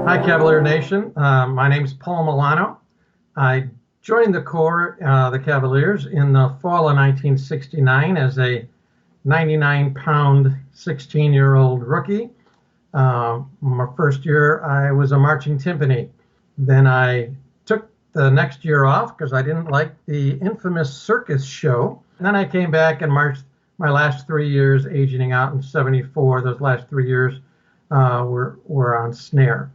Hi, Cavalier Nation. My name is Paul Milano. I joined the Corps, the Cavaliers, in the fall of 1969 as a 99-pound, 16-year-old rookie. My first year, I was a marching timpani. Then I took the next year off because I didn't like the infamous circus show. And then I came back and marched my last 3 years, aging out in '74. Those last 3 years were on snare.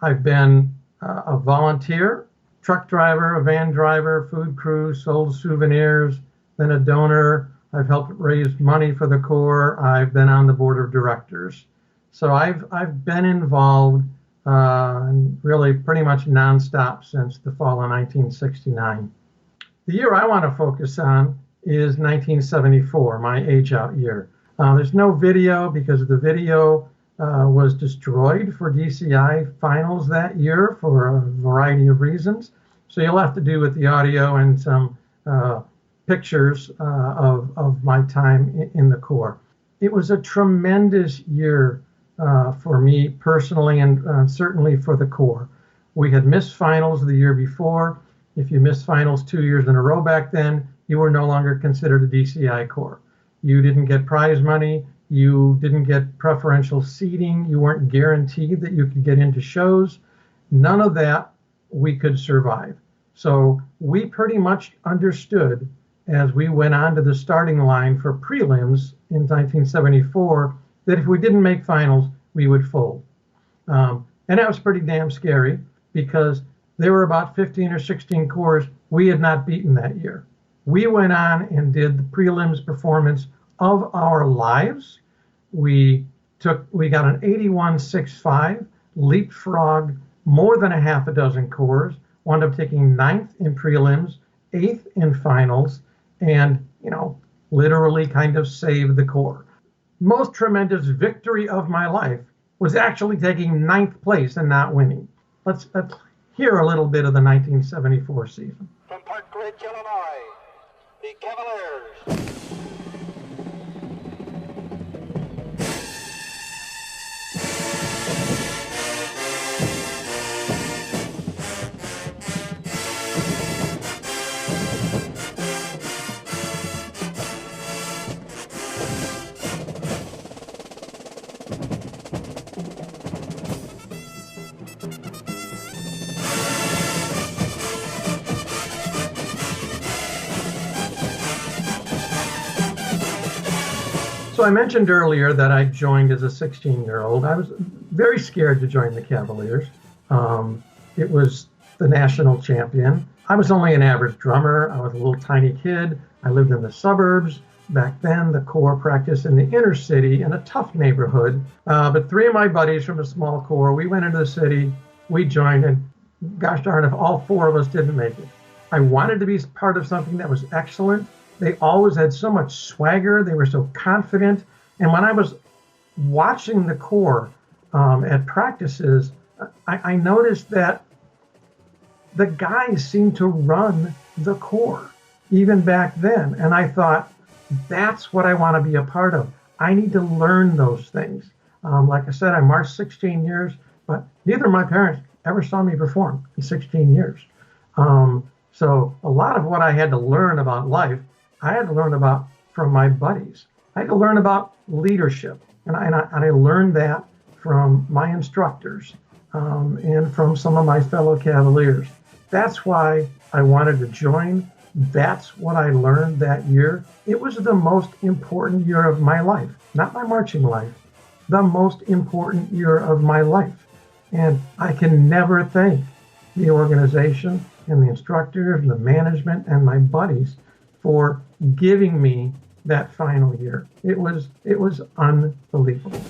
I've been a volunteer, truck driver, a van driver, food crew, sold souvenirs, been a donor. I've helped raise money for the Corps. I've been on the board of directors. So I've been involved really pretty much nonstop since the fall of 1969. The year I want to focus on is 1974, my age out year. There's no video because the video was destroyed for DCI finals that year for a variety of reasons. So you'll have to do with the audio and some pictures of my time in the Corps. It was a tremendous year for me personally and certainly for the Corps. We had missed finals the year before. If you missed finals 2 years in a row back then, you were no longer considered a DCI Corps. You didn't get prize money. You didn't get preferential seating. You weren't guaranteed that you could get into shows. None of that we could survive. So we pretty much understood as we went on to the starting line for prelims in 1974 that if we didn't make finals, we would fold. And that was pretty damn scary because there were about 15 or 16 corps we had not beaten that year. We went on and did the prelims performance of our lives. We got an 81.65, leapfrog more than a half a dozen corps, wound up taking 9th in prelims, 8th in finals, and literally kind of saved the Corps. Most tremendous victory of my life was actually taking 9th place and not winning. Let's hear a little bit of the 1974 season. From Park Ridge, Illinois, the Cavaliers. So I mentioned earlier that I joined as a 16-year-old. I was very scared to join the Cavaliers. It was the national champion. I was only an average drummer. I was a little tiny kid. I lived in the suburbs. Back then, the Corps practiced in the inner city in a tough neighborhood. But 3 of my buddies from a small Corps, we went into the city, we joined, and gosh darn if all 4 of us didn't make it. I wanted to be part of something that was excellent. They always had so much swagger. They were so confident. And when I was watching the Corps at practices, I noticed that the guys seemed to run the Corps even back then. And I thought, that's what I want to be a part of. I need to learn those things. Like I said, I marched 16 years, but neither of my parents ever saw me perform in 16 years. So a lot of what I had to learn about life, I had to learn about from my buddies. I had to learn about leadership, and I learned that from my instructors and from some of my fellow Cavaliers. That's why I wanted to join. That's what I learned that year. It was the most important year of my life, not my marching life, the most important year of my life. And I can never thank the organization and the instructors and the management and my buddies for giving me that final year. It was unbelievable.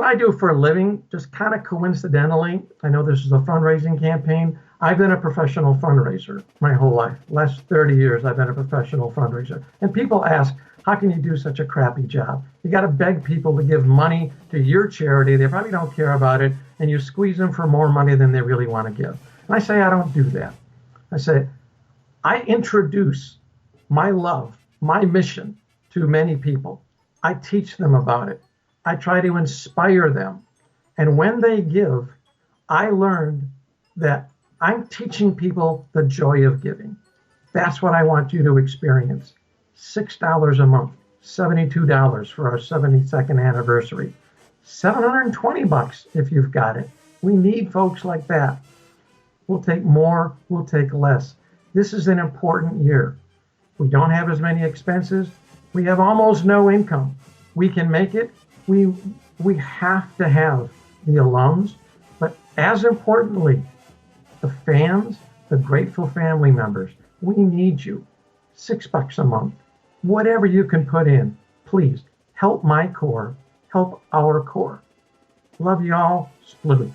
what I do for a living, just kind of coincidentally, I know this is a fundraising campaign. I've been a professional fundraiser my whole life. Last 30 years, I've been a professional fundraiser. And people ask, how can you do such a crappy job? You got to beg people to give money to your charity. They probably don't care about it. And you squeeze them for more money than they really want to give. And I say, I don't do that. I say, I introduce my love, my mission to many people. I teach them about it. I try to inspire them. And when they give, I learned that I'm teaching people the joy of giving. That's what I want you to experience. $6 a month, $72 for our 72nd anniversary, $720 if you've got it. We need folks like that. We'll take more, we'll take less. This is an important year. We don't have as many expenses. We have almost no income. We can make it. We have to have the alums, but as importantly, the fans, the grateful family members. We need you. $6 a month. Whatever you can put in, please help my Corps, help our Corps. Love you all. Split.